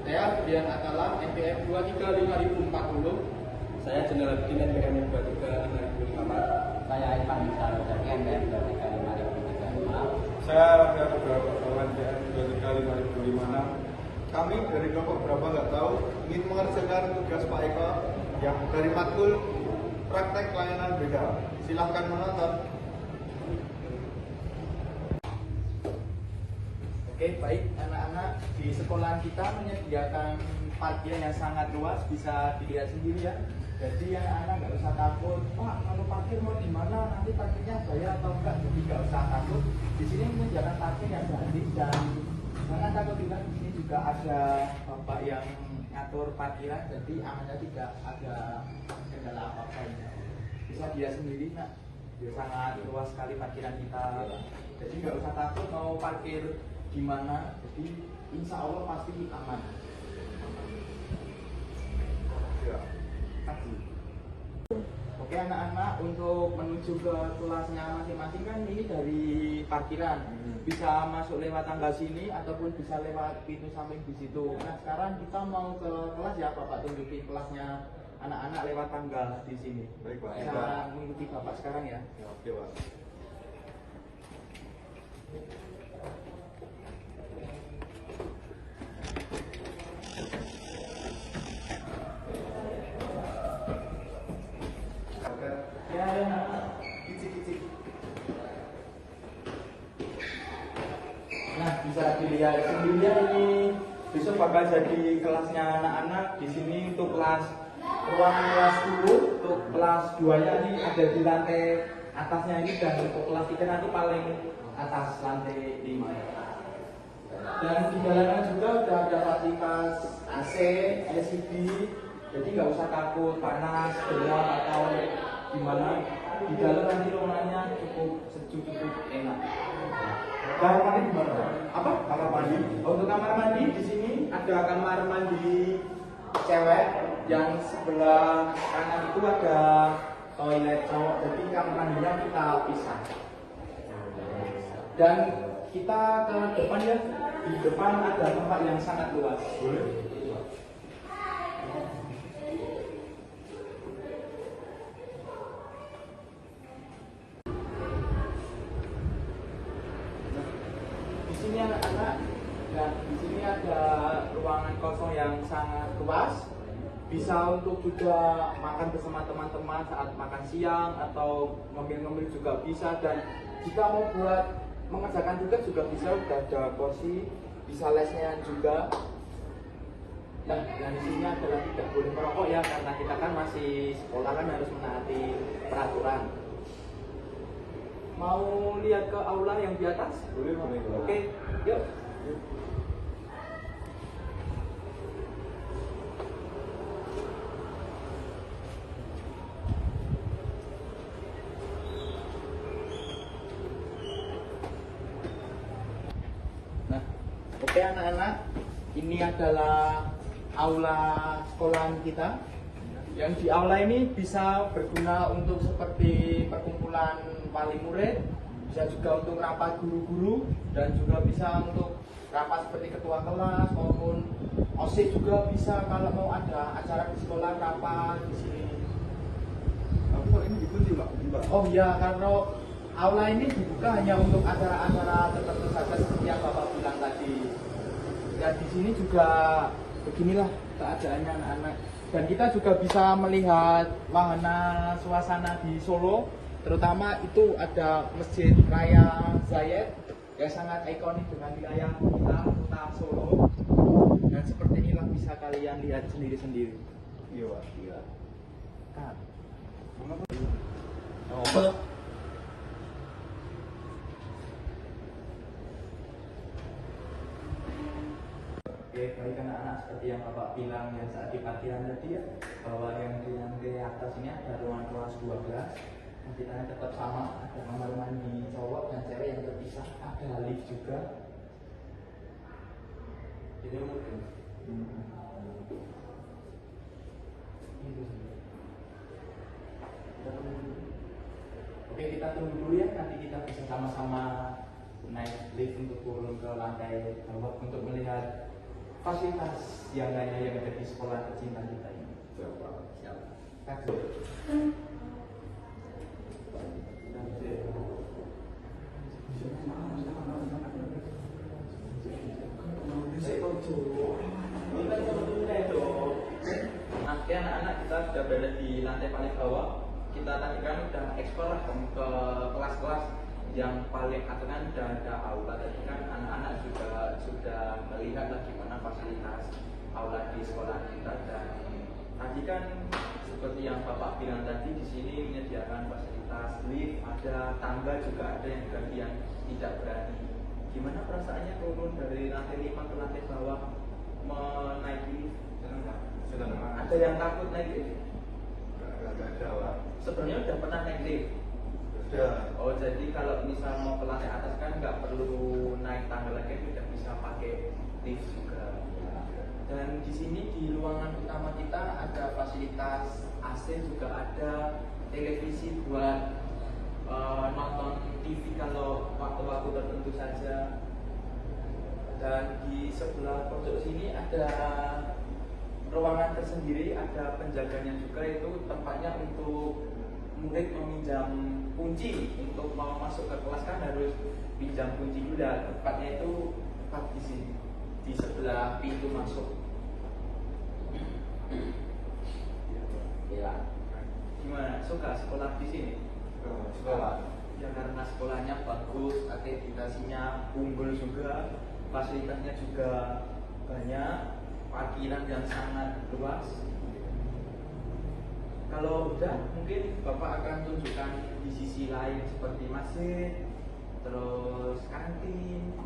Saya Brian Atala, NPM 235040. Saya Jalaluddin, NPM 235054. Saya Irfan Misal dari NPM 235035. Saya Raffi beberapa kawan NPM 235056. Kami dari kelompok berapa nggak tahu ingin mengerjakan tugas Pak Eko yang dari matkul praktek layanan beda. Silahkan menonton. Oke, baik anak-anak, di sekolah kita menyediakan parkir yang sangat luas, bisa dilihat sendiri ya. Jadi anak-anak nggak usah takut, Pak kalau parkir mau di mana, nanti parkirnya bayar atau enggak, jadi nggak usah takut. Di sini menyediakan parkir yang gratis dan jangan takut juga, di sini juga ada bapak yang ngatur parkiran, jadi amannya tidak ada kendala apa-apa ya. Bisa dia sendiri nak, sangat luas sekali parkiran kita. Jadi nggak usah takut mau parkir gimana, jadi insya Allah pasti aman. Ya. Oke anak-anak, untuk menuju ke kelasnya masing-masing kan ini dari parkiran, bisa masuk lewat tangga sini ataupun bisa lewat pintu samping di situ. Nah sekarang kita mau ke kelas ya, Bapak tunjukin kelasnya anak-anak lewat tangga di sini. Baik, Pak. Bisa mengikuti Bapak sekarang ya. Ya, oke, Pak. Ya, anak-anak, kicik-kicik. Nah, bisa dilihat sendiri ya, ini besok bakal jadi kelasnya anak-anak. Di sini untuk ruangan kelas 10, untuk kelas 2-nya ini ada di lantai atasnya ini, dan untuk kelas 3 nanti paling atas lantai 5. Dan di dalamnya juga udah ada fasilitas AC, LCD, jadi nggak usah takut panas, gelap atau gimana. Di dalam nanti ruangannya cukup sejuk, cukup enak. Kamar mandi di mana? Apa? Kamar mandi. Untuk kamar mandi di sini ada kamar mandi cewek, yang sebelah kanan itu ada toilet cowok. Jadi kamar mandinya kita pisah. Dan kita ke depan ya. Di depan ada tempat yang sangat luas. Boleh? Di sini anak-anak, dan di sini ada ruangan kosong yang sangat luas, bisa untuk juga makan bersama teman-teman saat makan siang atau ngemil-ngemil juga bisa. Dan jika mau buat mengerjakan tugas juga bisa, udah ada kursi, bisa lesnya juga. Nah, yang di sini adalah tidak boleh merokok ya, karena kita kan masih sekolah, kan harus menaati peraturan. Mau lihat ke aula yang di atas? Boleh, boleh. Oke, yuk. Nah, oke anak-anak, ini adalah aula sekolahan kita. Yang di aula ini bisa berguna untuk seperti perkumpulan wali murid, bisa juga untuk rapat guru-guru, dan juga bisa untuk rapat seperti ketua kelas maupun OSIS juga bisa kalau mau ada acara di sekolah rapat di sini. Tapi kok ini dikunci, Pak? Oh iya, karena aula ini dibuka hanya untuk acara-acara tertentu saja seperti yang Bapak bilang tadi. Dan di sini juga beginilah keadaannya anak-anak. Dan kita juga bisa melihat wahana suasana di Solo, terutama itu ada Masjid Raya Zayed yang sangat ikonik dengan wilayah kita, kota Solo. Dan seperti inilah bisa kalian lihat sendiri-sendiri. Iya, Pak. Iya. Kan. Oh. Oke, baik anak-anak, seperti yang Bapak bilang yang saat di parkiran tadi ya, bahwa yang di lantai atas ini ada ruangan kelas 12. Kita tetap sama, ada kamar mandi cowok dan cewek yang terpisah, ada lift juga. Jadi mungkin. Oke, kita tunggu dulu ya, nanti kita bisa sama-sama naik lift untuk turun ke lantai bawah untuk melihat fasilitas yang lainnya yang ada di sekolah tercinta kita ini. Siap. Kak. Oke anak-anak, kita sudah berada di lantai paling bawah. Kita tadi kan udah ekspor lah ke kelas-kelas yang paling atas kan udah ada aula. Tadi kan anak-anak juga sudah melihat lah gimana fasilitas aula di sekolah kita. Dan tadi kan seperti yang Bapak bilang tadi, di sini menyediakan fasilitas lift, ada tangga juga ada yang bagi yang tidak berani. Gimana perasaannya turun dari lantai 5 ke lantai bawah menaiki lift? Ada yang takut naik lift? Sebenarnya udah pernah naik lift? Oh, jadi kalau misal mau ke lantai atas kan nggak perlu naik tangga lagi, udah bisa pakai lift juga. Dan di sini di ruangan utama kita ada fasilitas AC, juga ada televisi buat nonton TV kalau waktu-waktu tertentu saja. Dan di sebelah pojok sini ada ruangan tersendiri, ada penjaganya juga, itu tempatnya untuk murid meminjam kunci. Untuk mau masuk ke kelas kan harus pinjam kunci dulu. Tempatnya itu tepat di sini, di sebelah pintu masuk. Ya, gimana? Suka sekolah di sini? Sekolah. Ya karena sekolahnya bagus, akreditasinya unggul juga, fasilitasnya juga banyak, parkiran yang sangat luas. Kalau udah, mungkin Bapak akan tunjukkan di sisi lain seperti masjid, terus kantin,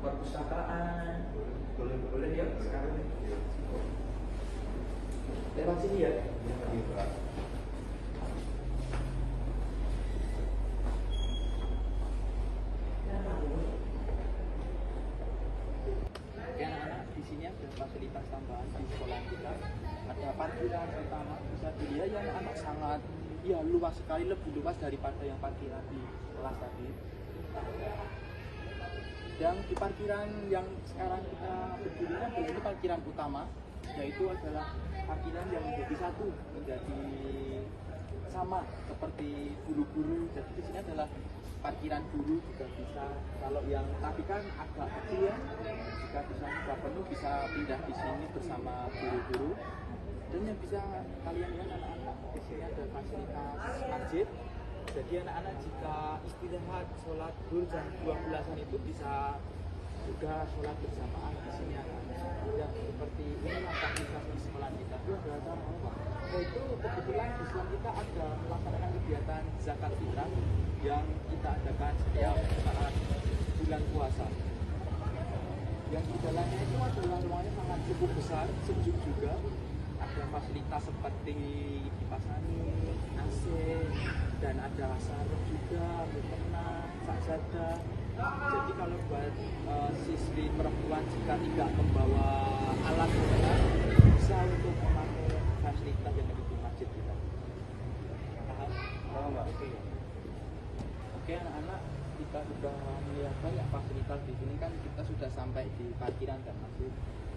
perpustakaan. Boleh ya sekarang. Lewat sini ya. Anak-anak, di sini ada fasilitas tambahan di sekolah kita. Ada parkiran utama, bisa dilihat ya anak-anak, sangat ya luas sekali, lebih luas daripada yang parkiran di kelas tadi. Dan di parkiran yang sekarang kita berdiri ini parkiran utama, yaitu adalah parkiran yang menjadi satu, menjadi sama seperti guru-guru. Jadi di sini adalah parkiran guru juga bisa. Kalau yang tadi kan agak kecil ya, jika bisa sudah penuh bisa pindah di sini bersama guru-guru. Dan yang bisa kalian lihat anak-anak, di sini ada fasilitas masjid. Jadi anak-anak jika istirahat sholat zuhur jam 12-an itu bisa juga sholat bersamaan di sini anak-anak. Ya seperti ini aktivitas di sekolah kita. Itu ada acara apa? Oh, itu kebetulan di Islam kita ada melaksanakan kegiatan zakat fitrah yang kita adakan setiap saat bulan puasa. Yang di dalamnya itu adalah ruangannya sangat cukup besar, sejuk juga. Ada fasilitas seperti kipas angin, AC, dan ada sarung juga, mukena, sajadah. Jadi kalau buat siswi perempuan jika tidak membawa alat berat, bisa untuk memakai fasilitas yang ada di masjid kita. Paham? Paham nggak? Oke anak-anak, kita sudah melihat banyak fasilitas di sini kan, kita sudah sampai di parkiran dan masjid.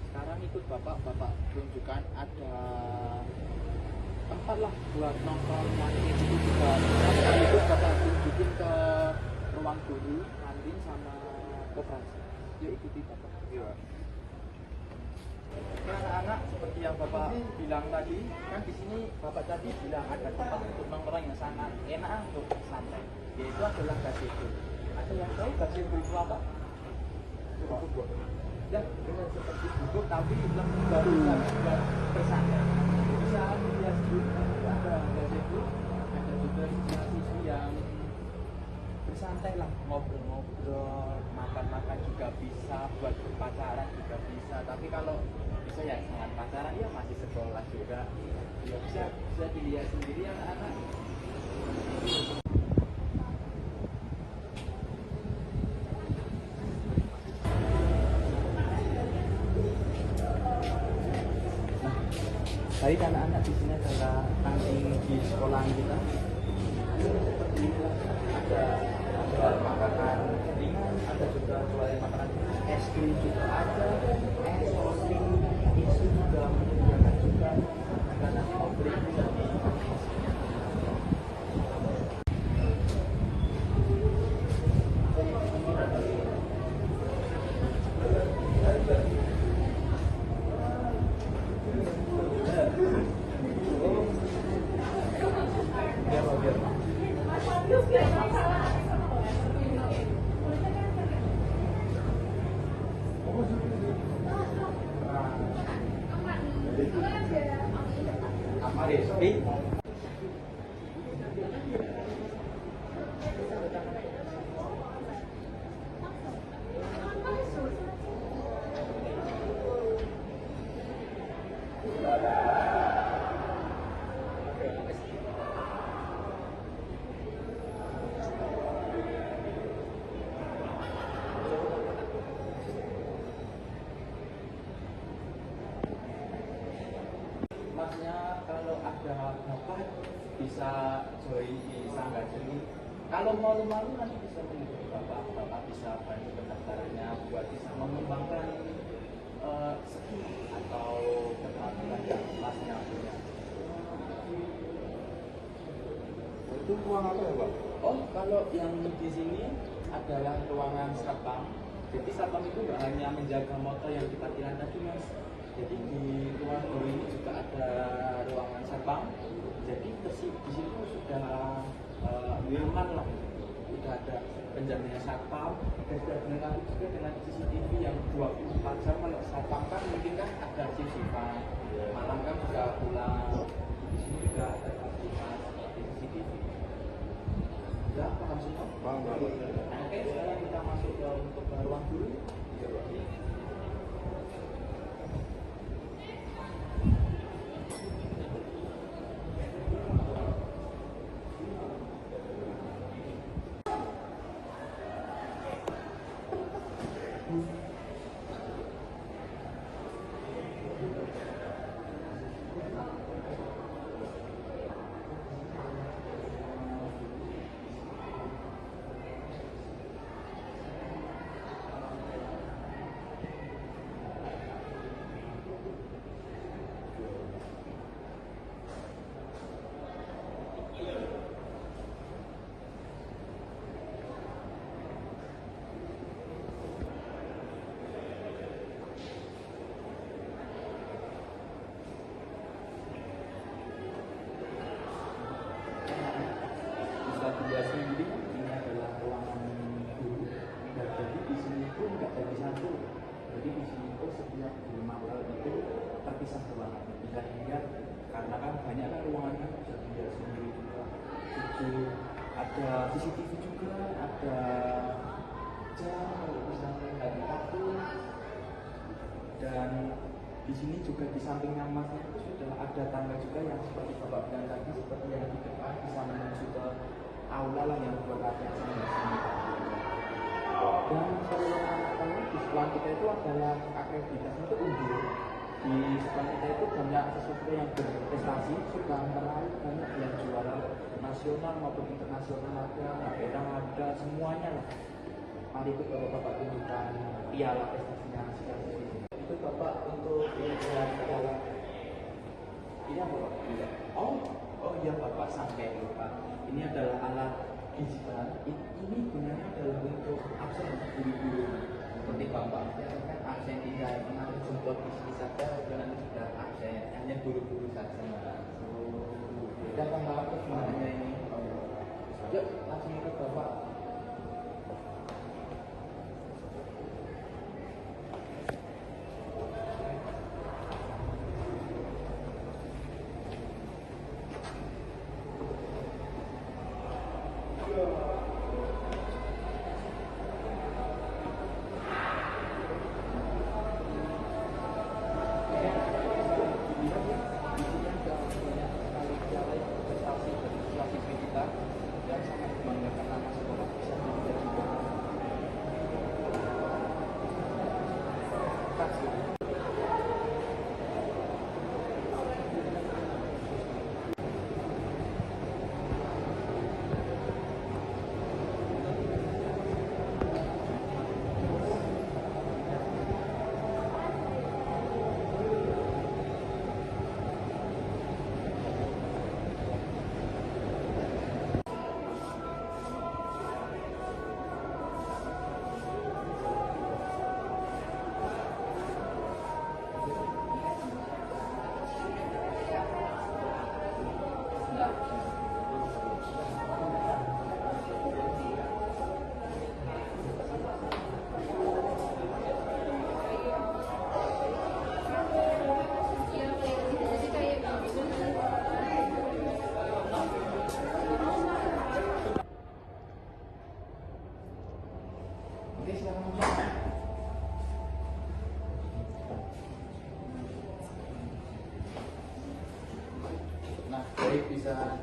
Sekarang ikut bapak tunjukkan ada tempat lah buat nongkrong nanti itu juga. Ikut bapak tunjukin ke ruang guru, kantin sama koperasi. Yuk ikuti bapak. Iya. Anak-anak, seperti yang bapak bilang tadi, kan di sini bapak tadi bilang ada tempat untuk nongkrong yang sangat enak untuk santai. Yaitu adalah gazebo. Ada yang tahu gazebo itu apa? Ya, dengan seperti duduk tapi lebih baru buat bersantai. Bisa dilihat dulu, ada gazebo, ada juga siswa yang bersantai lah, ngobrol-ngobrol, makan-makan juga bisa, buat berpacaran juga bisa. Tapi kalau bisa ya sangat pacaran ya masih sekolah juga. Ya bisa dilihat sendiri anak-anak. Baik anak-anak, di sini adalah kantin di sekolah kita. Seperti inilah, ada jual makanan ringan, ada juga jual makanan es krim juga ada, es roti Apa Rizky? Masnya kalau ada bapak bisa join di Sanggar Seni. Kalau malu-malu nanti bisa menghubungi bapak bisa bantu pendaftarannya buat bisa mengembangkan skill atau keterampilan yang masnya punya. Itu ruang apa ya, Pak? Oh, kalau yang di sini adalah ruangan satpam. Jadi satpam itu nggak hanya menjaga motor yang di parkiran tadi, Mas. Jadi di ruang guru ini juga ada ruangan satpam. Jadi di sini sudah nyaman lah. Sudah ada penjaganya satpam dan sudah dilengkapi juga dengan CCTV yang 24 jam. Kalau satpam kan mungkin kan ada shift-shiftan, malam kan sudah pulang. Di sini juga ada fasilitas seperti CCTV. Sudah paham semua? Paham, Pak. Oke, sekarang kita masuk untuk ruang guru. Bisa dilihat sendiri, ini adalah ruangan guru. Dan jadi di sini itu nggak jadi satu. Jadi di sini itu setiap 5 hal itu terpisah ruangan. Bisa dilihat karena kan banyak kan ruangannya bisa dilihat sendiri juga. Itu ada CCTV juga, ada jam kalau misalnya dari waktu. Dan di sini juga di sampingnya masnya itu sudah ada tangga juga yang seperti bapak bilang tadi, seperti yang di depan bisa menuju ke aula lah yang buat latihan sambil sini. Dan perlu anak tahu di sekolah kita itu adalah akreditasinya itu unggul. Di sekolah kita itu banyak siswa yang berprestasi, sudah antara lain banyak yang juara nasional maupun internasional ada, ada semuanya lah. Mari itu bapak tunjukkan piala prestasinya masing-masing. Itu bapak untuk piala ini apa pak? Oh iya bapak sampai lupa. Ini adalah alat digital. Ini gunanya adalah untuk absen guru-guru seperti bapak kan absen tidak pernah jemput di sini saja, dan sudah absen hanya guru-guru saja. Kita akan bahas semuanya ini. Yuk langsung ikut bapak.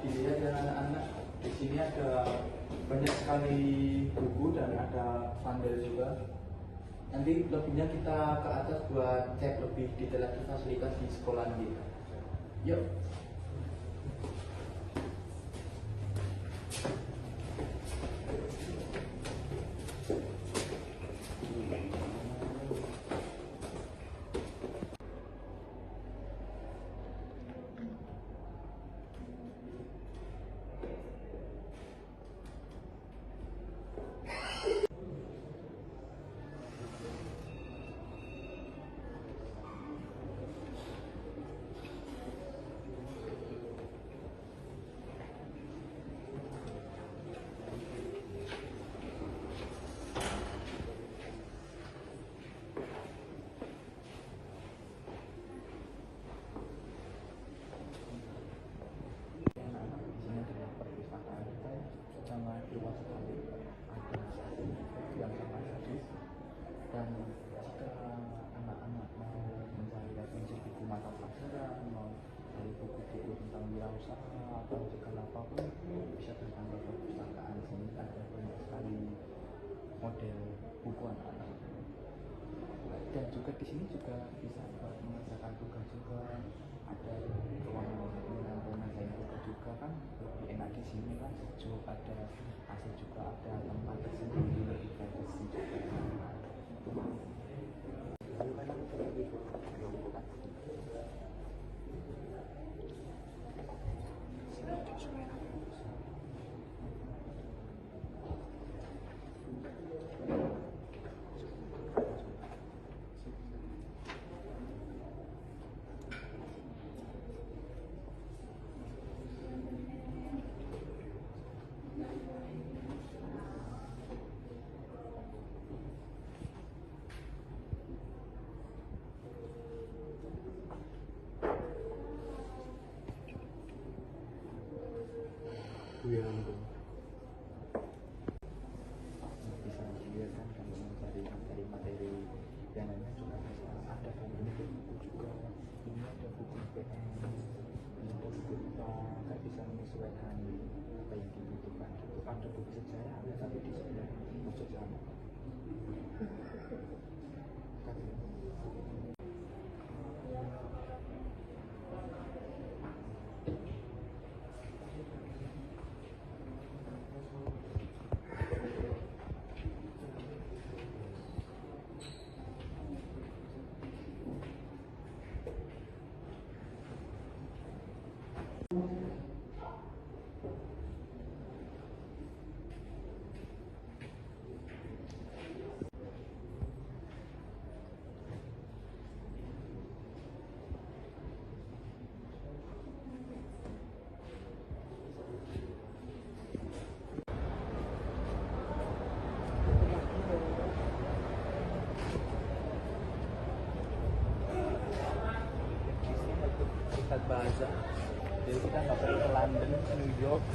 dilihat ya anak-anak, di sini ada banyak sekali buku dan ada fundel juga. Nanti lebihnya kita ke atas buat cek lebih detail lagi fasilitas di sekolah kita. Yuk. Sama luas sekali, ada yang sangat sadis, dan jika anak-anak mau mencari referensi buku mata pelajaran, mau cari buku-buku tentang wirausaha atau segala apapun, bisa datang ke perpustakaan sini. Ada banyak sekali model buku anak-anak, dan juga di sini juga bisa buat mengerjakan tugas juga. Ada ruangan meja juga kan lebih enak di sini kan, sejuk, ada AC juga, ada tempat tersendiri, lebih privacy juga. Bisa dilihat kan kalau mencari materi yang lainnya juga bisa. Ada buku juga, ini ada buku PM, ini ada buku IPA, kan bisa menyesuaikan apa yang dibutuhkan gitu. Ada buku sejarah tapi di sebelah pojok sana. Bahasa, jadi kita nggak perlu ke London, New York.